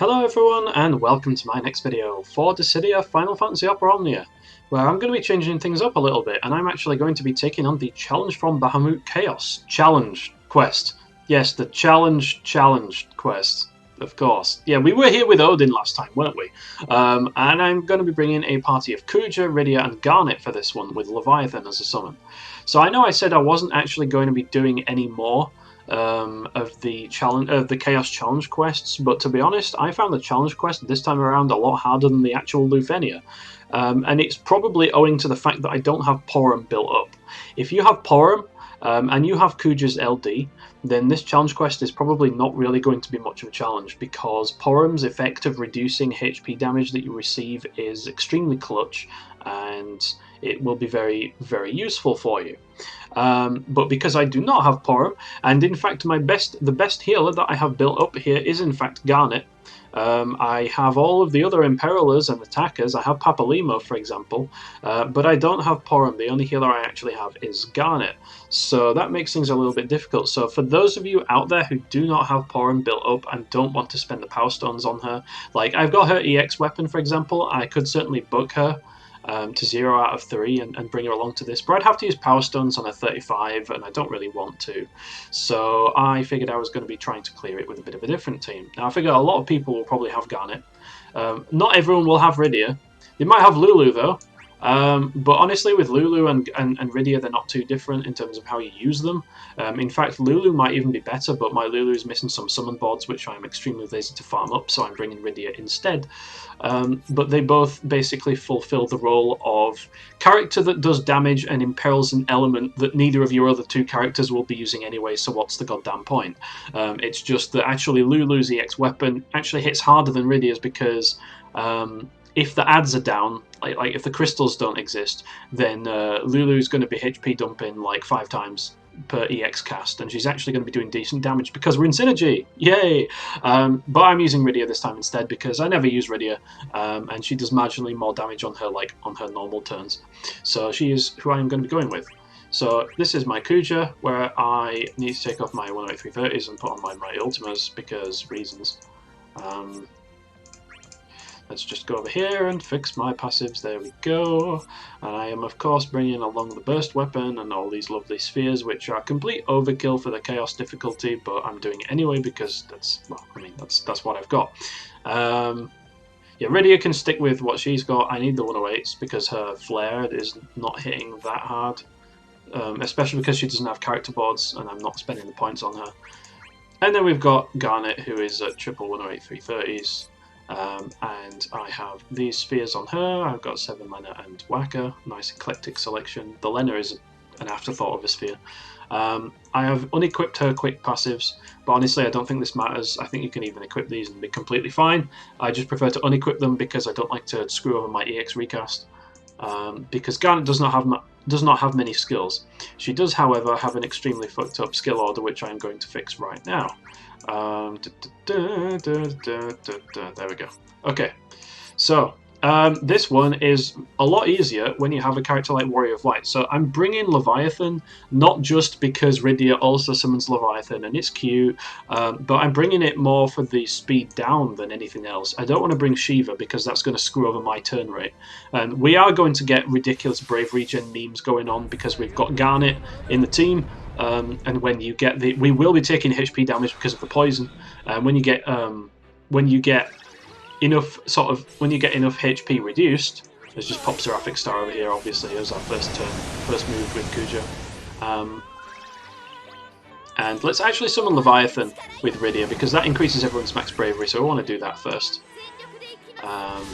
Hello everyone and welcome to my next video for Dissidia Final Fantasy Opera Omnia, where I'm going to be changing things up a little bit and I'm actually going to be taking on the Challenge from Bahamut Chaos Challenge quest. Yes, the Challenge quest, of course. Yeah, we were here with Odin last time, weren't we? And I'm going to be bringing a party of Kuja, Rydia and Garnet for this one with Leviathan as a summon. So I know I said I wasn't actually going to be doing any more of the Chaos Challenge quests, but to be honest, I found the Challenge quest this time around a lot harder than the actual Lufenia, and it's probably owing to the fact that I don't have Porom built up. If you have Porom and you have Kuja's LD, then this challenge quest is probably not really going to be much of a challenge because Porom's effect of reducing HP damage that you receive is extremely clutch and it will be very, very useful for you. But because I do not have Porom, and in fact the best healer that I have built up here is in fact Garnet. I have all of the other Imperilers and attackers. I have Papalymo, for example, but I don't have Porom. The only healer I actually have is Garnet, so that makes things a little bit difficult. So for those of you out there who do not have Porom built up and don't want to spend the Power Stones on her, like I've got her EX weapon, for example, I could certainly book her to 0 out of 3 and bring her along to this, but I'd have to use Power Stones on a 35 and I don't really want to, so I figured I was going to be trying to clear it with a bit of a different team. Now I figure a lot of people will probably have Garnet, not everyone will have Rydia. They might have Lulu though, but honestly with Lulu and Rydia they're not too different in terms of how you use them. In fact Lulu might even be better, but my Lulu is missing some summon boards which I'm extremely lazy to farm up, so I'm bringing Rydia instead. But they both basically fulfill the role of character that does damage and imperils an element that neither of your other two characters will be using anyway, so what's the goddamn point? It's just that actually Lulu's EX weapon actually hits harder than Rydia's because if the ads are down, like if the crystals don't exist, then Lulu's going to be HP dumping like 5 times per EX cast, and she's actually going to be doing decent damage because we're in synergy. Yay! But I'm using Rydia this time instead because I never use Rydia, and she does marginally more damage on her normal turns. So she is who I'm going to be going with. So this is my Kuja, where I need to take off my 18330s and put on my Ultimas because reasons. Let's just go over here and fix my passives. There we go. And I am, of course, bringing along the burst weapon and all these lovely spheres, which are complete overkill for the chaos difficulty, but I'm doing it anyway because that's, well, I mean, that's what I've got. Yeah, Rydia can stick with what she's got. I need the 108s because her flare is not hitting that hard, especially because she doesn't have character boards and I'm not spending the points on her. And then we've got Garnet, who is at triple 108 330s. And I have these spheres on her. I've got 7 mana and Waka, nice eclectic selection. The Lena is an afterthought of a sphere. I have unequipped her quick passives, but honestly I don't think this matters. I think you can even equip these and be completely fine. I just prefer to unequip them because I don't like to screw over my EX recast. Because Garnet does not have many skills. She does, however, have an extremely fucked up skill order, which I am going to fix right now. There we go. Okay, so this one is a lot easier when you have a character like Warrior of Light. So I'm bringing Leviathan, not just because Rydia also summons Leviathan and it's cute, but I'm bringing it more for the speed down than anything else. I don't want to bring Shiva because that's going to screw over my turn rate. And we are going to get ridiculous Brave Regen memes going on because we've got Garnet in the team. And when you get we will be taking HP damage because of the poison. And when you get enough HP reduced, let's just pop Seraphic Star over here. Obviously, as our first move with Kuja. And let's actually summon Leviathan with Rydia because that increases everyone's max bravery. So I want to do that first. And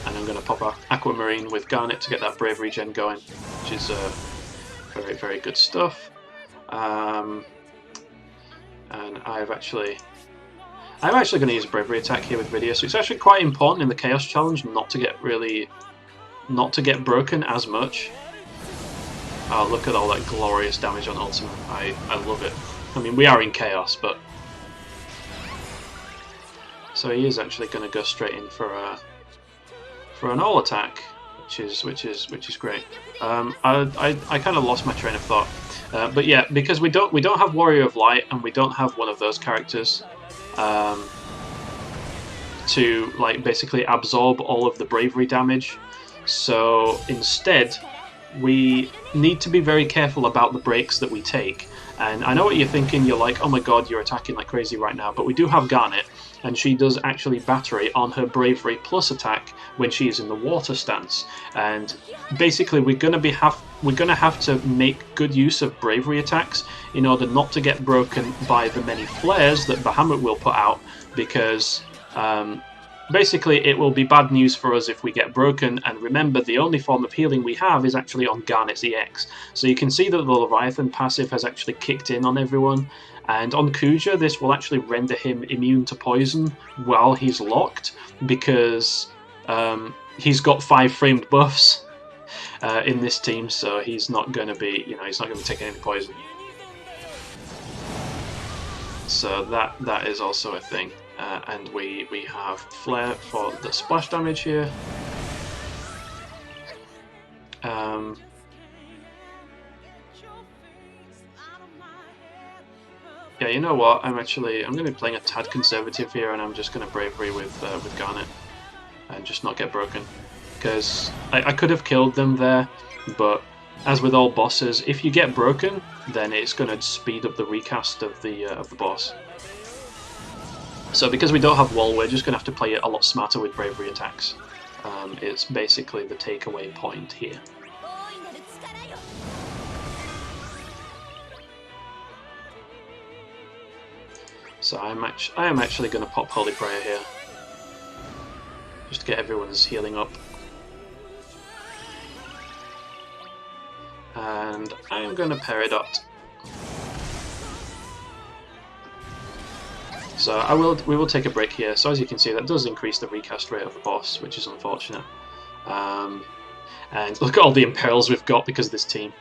I'm going to pop Aquamarine with Garnet to get that bravery gen going, which is very, very good stuff. And I'm actually going to use a bravery attack here with Rydia, so it's actually quite important in the Chaos Challenge not to get broken as much. Oh, look at all that glorious damage on Ultima. I love it. I mean, we are in Chaos, but so he is actually going to go straight in for an all attack, which is great. I kind of lost my train of thought, but yeah, because we don't have Warrior of Light and we don't have one of those characters. to like basically absorb all of the bravery damage. So instead, we need to be very careful about the breaks that we take. And I know what you're thinking, you're like, oh my god, you're attacking like crazy right now, but we do have Garnet, and she does actually battery on her bravery plus attack when she is in the water stance. And basically we're gonna have to make good use of bravery attacks in order not to get broken by the many flares that Bahamut will put out, because basically it will be bad news for us if we get broken. And remember, the only form of healing we have is actually on Garnet's EX. So you can see that the Leviathan passive has actually kicked in on everyone, and on Kuja this will actually render him immune to poison while he's locked, because he's got 5 framed buffs in this team, so he's not going to be, he's not going to be taking any poison. So that is also a thing. And we have Flare for the splash damage here. Yeah, you know what? I'm going to be playing a tad conservative here, and I'm just going to bravery with Garnet and just not get broken, because I could have killed them there, but as with all bosses, if you get broken, then it's going to speed up the recast of the boss. So because we don't have wall, we're just going to have to play it a lot smarter with bravery attacks. It's basically the takeaway point here. So I am actually going to pop Holy Prayer here, just to get everyone's healing up. And I am going to Peridot. So we will take a break here. So as you can see, that does increase the recast rate of the boss, which is unfortunate. And look at all the imperils we've got because of this team.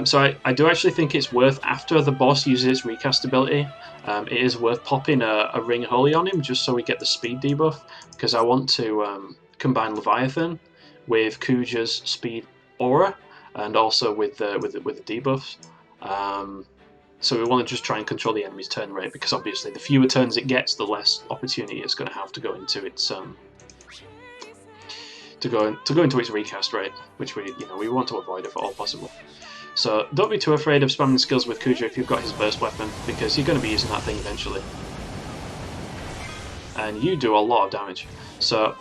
So I do actually think it's worth, after the boss uses its recast ability, it is worth popping a Ring Holy on him just so we get the speed debuff, because I want to combine Leviathan with Kuja's speed aura and also with the debuffs. So we want to just try and control the enemy's turn rate, because obviously the fewer turns it gets, the less opportunity it's going to have to go into its to go into its recast rate, which we want to avoid if at all possible. So don't be too afraid of spamming skills with Kuja if you've got his burst weapon, because you're going to be using that thing eventually, and you do a lot of damage. So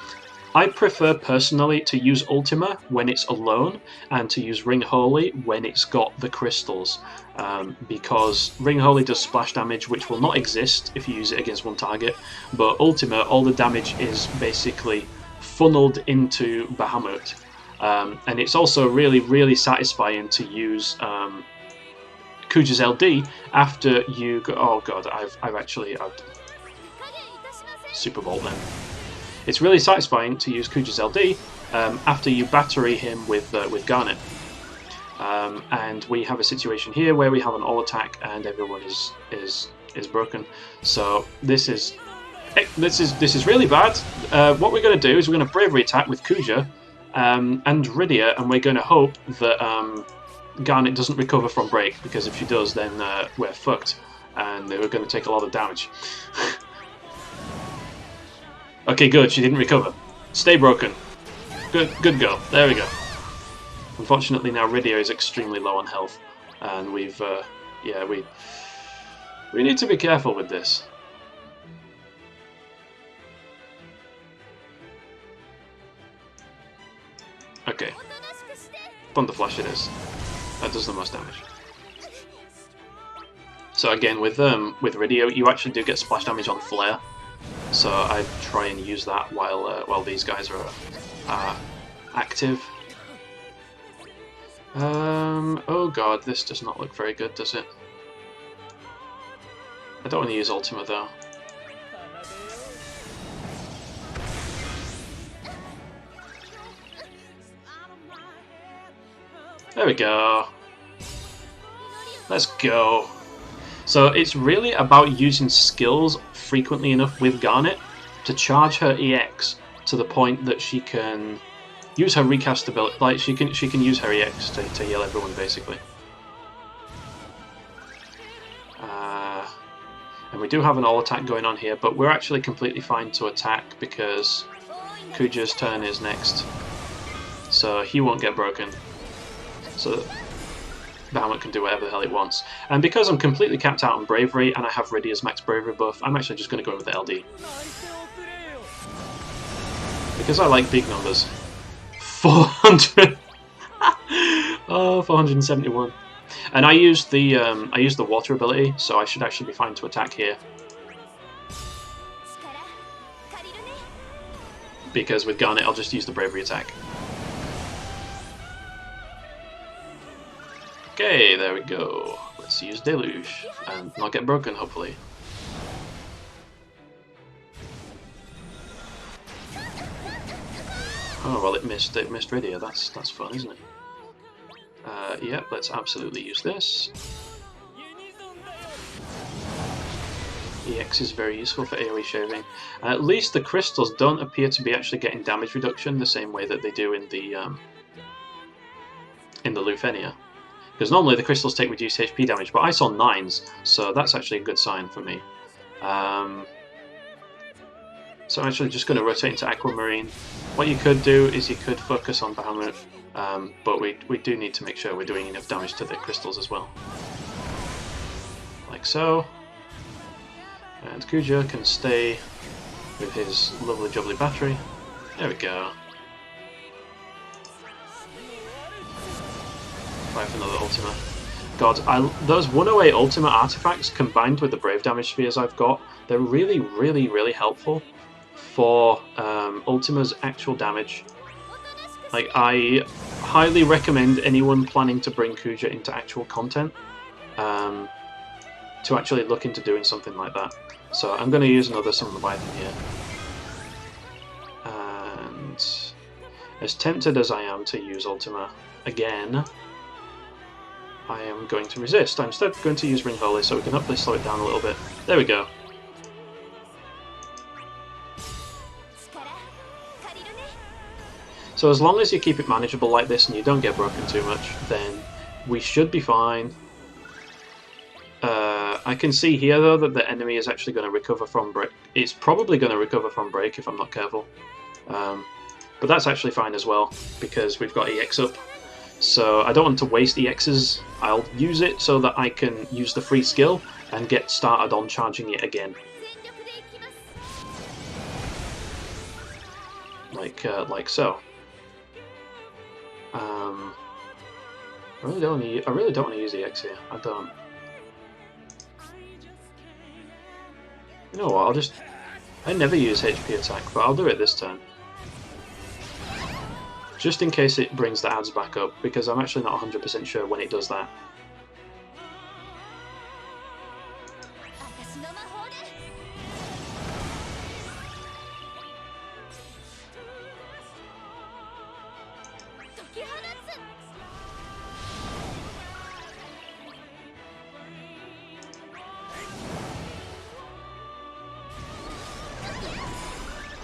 I prefer personally to use Ultima when it's alone, and to use Ring Holy when it's got the crystals, because Ring Holy does splash damage which will not exist if you use it against one target, but Ultima, all the damage is basically funneled into Bahamut, and it's also really satisfying to use Kuja's LD after you go. Oh god, I've Super Bolt then. It's really satisfying to use Kuja's LD after you battery him with Garnet. And we have a situation here where we have an all attack and everyone is broken. So this is really bad. What we're going to do is we're going to bravery attack with Kuja and Rydia, and we're going to hope that Garnet doesn't recover from break, because if she does, then we're fucked, and we're going to take a lot of damage. Okay, good. She didn't recover. Stay broken. Good girl. There we go. Unfortunately, now Rydia is extremely low on health, and we need to be careful with this. Okay. Thunder Flash it is. That does the most damage. So again, with Rydia, you actually do get splash damage on Flare. So I try and use that while these guys are active. Oh god, this does not look very good, does it? I don't want to use Ultima though. There we go. Let's go. So it's really about using skills frequently enough with Garnet to charge her EX to the point that she can use her recast ability. Like she can use her EX to heal everyone basically. And we do have an all attack going on here, but we're actually completely fine to attack because Kuja's turn is next. So he won't get broken. So Bahamut can do whatever the hell it wants. And because I'm completely capped out on Bravery and I have Rydia's max Bravery buff, I'm actually just going to go with the LD. Because I like big numbers. 400! Oh, 471. And I used the water ability, so I should actually be fine to attack here. Because with Garnet, I'll just use the Bravery attack. Okay, there we go. Let's use Deluge and not get broken, hopefully. Oh well, it missed Rydia. That's fun, isn't it? Yep, let's absolutely use this. EX is very useful for AoE shaving. At least the crystals don't appear to be actually getting damage reduction the same way that they do in the Lufenia. Because normally the crystals take reduced HP damage, but I saw 9s, so that's actually a good sign for me. So I'm actually just going to rotate into Aquamarine. What you could do is you could focus on Bahamut, but we do need to make sure we're doing enough damage to the crystals as well. Like so. And Kuja can stay with his lovely jubbly battery. There we go. Try for another Ultima. God, those 108 Ultima artifacts combined with the Brave Damage Spheres I've got, they're really, really, really helpful for Ultima's actual damage. Like, I highly recommend anyone planning to bring Kuja into actual content to actually look into doing something like that. So I'm going to use another Summon Leviathan here. And as tempted as I am to use Ultima again, I am going to resist. I'm instead going to use Ring Holy so we can hopefully slow it down a little bit. There we go. So as long as you keep it manageable like this and you don't get broken too much, then we should be fine. I can see here though that the enemy is actually going to recover from break. It's probably going to recover from break if I'm not careful. But that's actually fine as well because we've got EX up. So I don't want to waste EXs. I'll use it so that I can use the free skill and get started on charging it again. Like so. I really don't want to use EX here. I don't. You know what? I never use HP attack, but I'll do it this turn. Just in case it brings the ads back up, because I'm actually not 100% sure when it does that.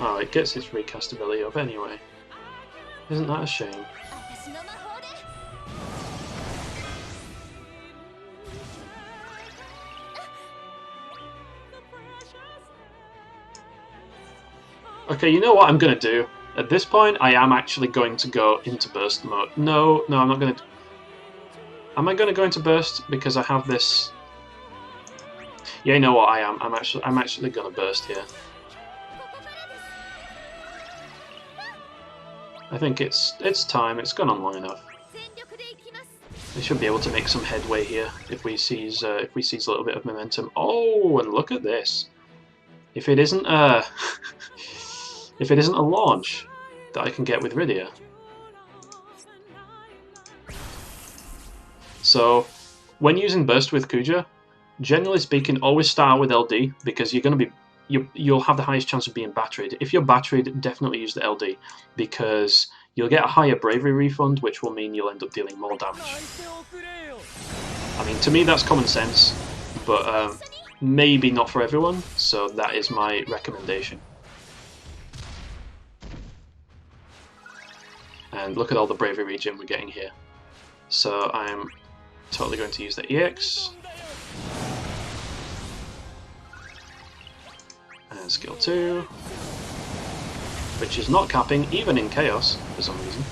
Oh, it gets its recastability up anyway. Isn't that a shame? Okay, you know what I'm going to do? At this point, I am actually going to go into burst mode. No, I'm not going to... Am I going to go into burst because I have this... Yeah, you know what I am. I'm actually going to burst here. I think it's time. It's gone on long enough. We should be able to make some headway here if we seize a little bit of momentum. Oh, and look at this! If it isn't a launch that I can get with Rydia. So, when using burst with Kuja, generally speaking, always start with LD because you're going to be you'll have the highest chance of being batteried. If you're batteried, definitely use the LD because you'll get a higher bravery refund, which will mean you'll end up dealing more damage. I mean, to me that's common sense, but maybe not for everyone, so that is my recommendation. And look at all the bravery regen we're getting here. So I'm totally going to use the EX. And skill 2, which is not capping even in chaos for some reason.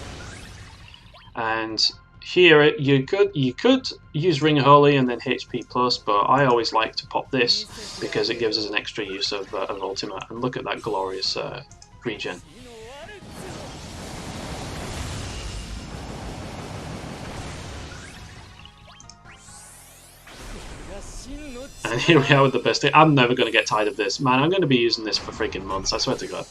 And here you could use Ring Holy and then HP plus, but I always like to pop this because it gives us an extra use of Ultimate. And look at that glorious regen. And here we are with the best thing. I'm never going to get tired of this. Man, I'm going to be using this for freaking months, I swear to God.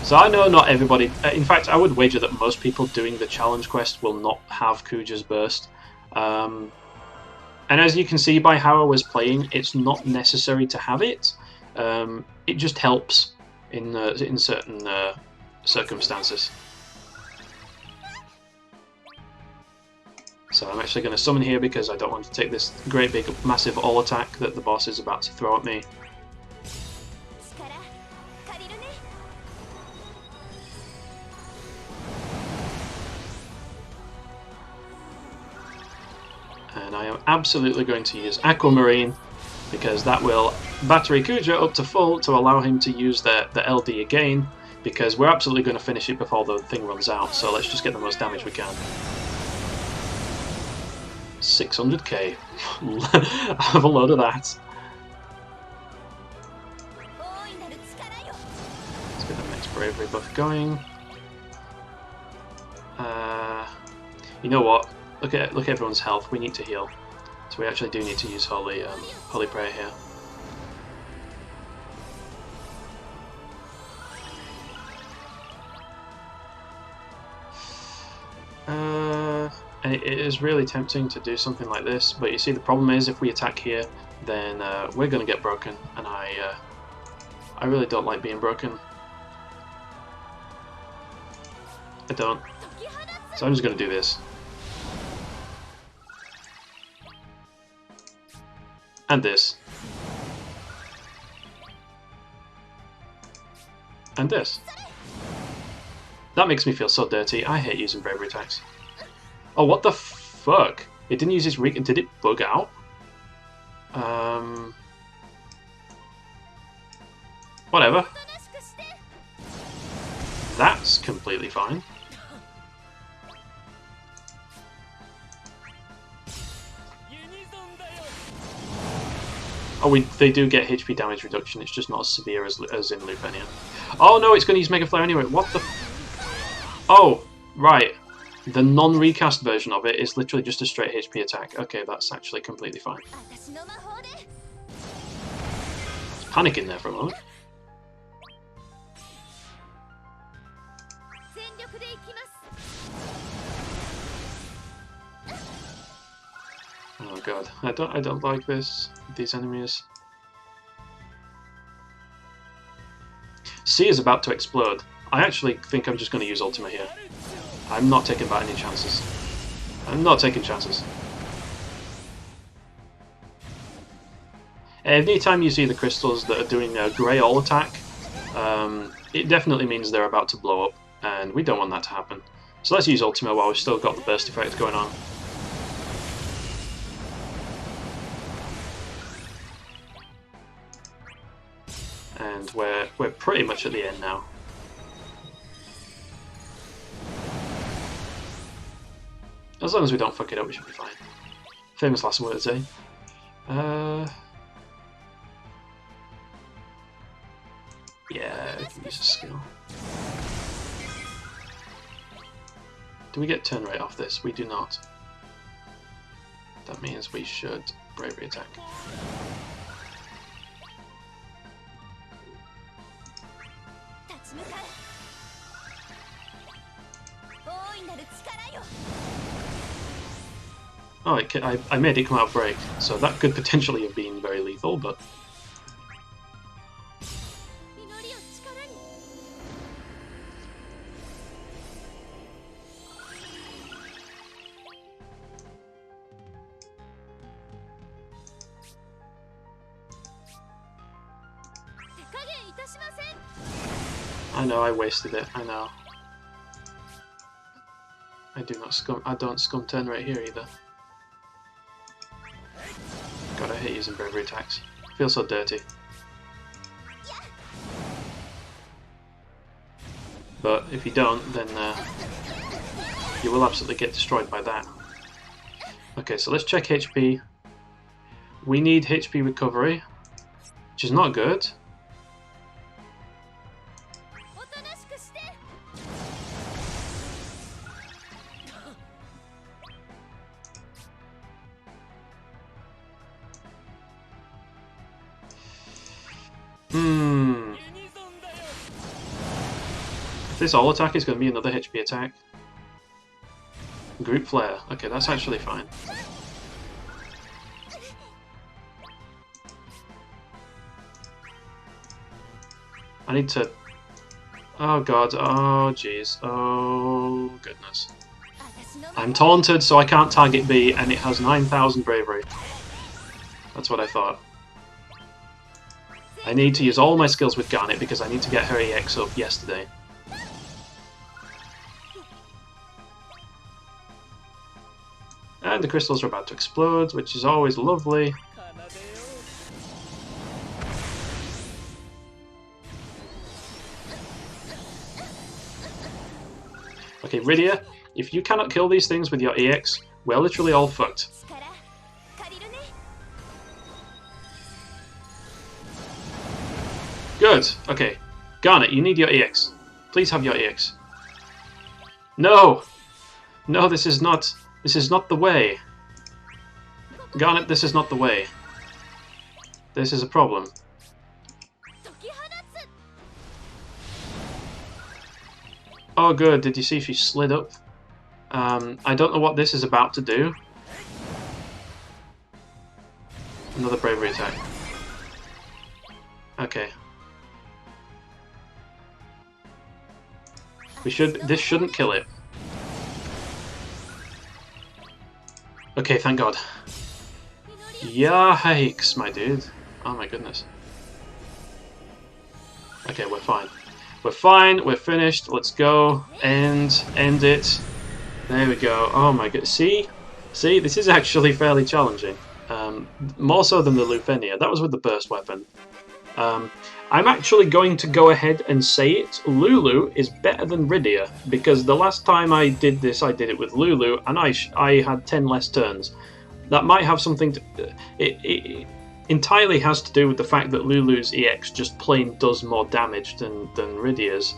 So I know not everybody, in fact I would wager that most people doing the challenge quest will not have Kuja's Burst. And as you can see by how I was playing, it's not necessary to have it. It just helps in certain circumstances. So I'm actually going to summon here because I don't want to take this great big massive all attack that the boss is about to throw at me. And I am absolutely going to use Aquamarine because that will battery Kuja up to full to allow him to use the LD again, because we're absolutely going to finish it before the thing runs out, so let's just get the most damage we can. 600k. Have a load of that. Let's get the next bravery buff going. You know what? Look at everyone's health. We need to heal, so we actually do need to use Holy Prayer here. And it is really tempting to do something like this, but you see the problem is if we attack here, then we're going to get broken, and I really don't like being broken. I don't. So I'm just going to do this. And this. And this. That makes me feel so dirty. I hate using bravery attacks. Oh, what the fuck? It didn't use its recon. Did it bug out? Whatever. That's completely fine. Oh, they do get HP damage reduction, it's just not as severe as in Lupenia. Oh no, it's going to use Megaflare anyway, what the Oh, right. The non-recast version of it is literally just a straight HP attack. Okay, that's actually completely fine. Panicking there for a moment. Oh god, I don't like these enemies. C is about to explode. I actually think I'm just going to use Ultima here. I'm not taking back any chances. I'm not taking chances. Anytime you see the crystals that are doing a grey all attack, it definitely means they're about to blow up, and we don't want that to happen. So let's use Ultima while we've still got the burst effect going on. And we're pretty much at the end now. As long as we don't fuck it up, we should be fine. Famous last words, eh? Yeah, we can use a skill. Do we get turn rate off this? We do not. That means we should bravery attack. Oh, I made it come out break, so that could potentially have been very lethal, but... I know, I wasted it, I know. I don't scum turn right here either. God, I hate using bravery attacks. I feel so dirty. But if you don't, then you will absolutely get destroyed by that. Okay, so let's check HP. We need HP recovery, which is not good. If this all attack is going to be another HP attack. Group Flare. Okay, that's actually fine. I need to... Oh god, oh jeez, oh goodness. I'm taunted, so I can't target B, and it has 9,000 bravery. That's what I thought. I need to use all my skills with Garnet because I need to get her EX up yesterday. And the crystals are about to explode, which is always lovely. Okay, Rydia, if you cannot kill these things with your EX, we're literally all fucked. Good, okay. Garnet, you need your EX. Please have your EX. No! No, this is not the way. Garnet, this is not the way. This is a problem. Oh good, did you see she slid up? I don't know what this is about to do. Another bravery attack. Okay. This shouldn't kill it. Okay, thank God. Yikes, my dude. Oh my goodness. Okay, we're fine. We're fine, we're finished, let's go. End it. There we go. Oh my god. See, this is actually fairly challenging. More so than the Lufenia. That was with the burst weapon. I'm actually going to go ahead and say it. Lulu is better than Rydia, because the last time I did this, I did it with Lulu, and I had 10 less turns. That might have something to... It entirely has to do with the fact that Lulu's EX just plain does more damage than Rydia's,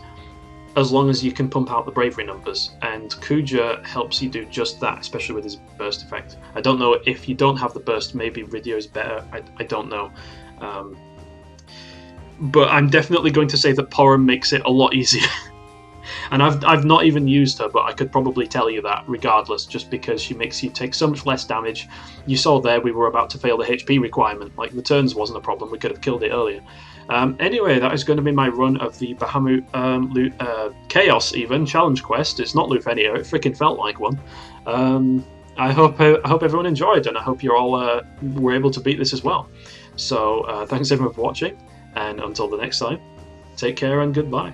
as long as you can pump out the bravery numbers, and Kuja helps you do just that, especially with his burst effect. I don't know if you don't have the burst, maybe Rydia is better, I don't know. But I'm definitely going to say that Porom makes it a lot easier. And I've not even used her, but I could probably tell you that regardless, just because she makes you take so much less damage. You saw there we were about to fail the HP requirement. Like, the turns wasn't a problem, we could have killed it earlier. Anyway, that is going to be my run of the Bahamut Chaos even challenge quest. It's not Lufenia, it freaking felt like one. I hope everyone enjoyed, and I hope you all were able to beat this as well. So thanks everyone for watching, and until the next time, take care and goodbye.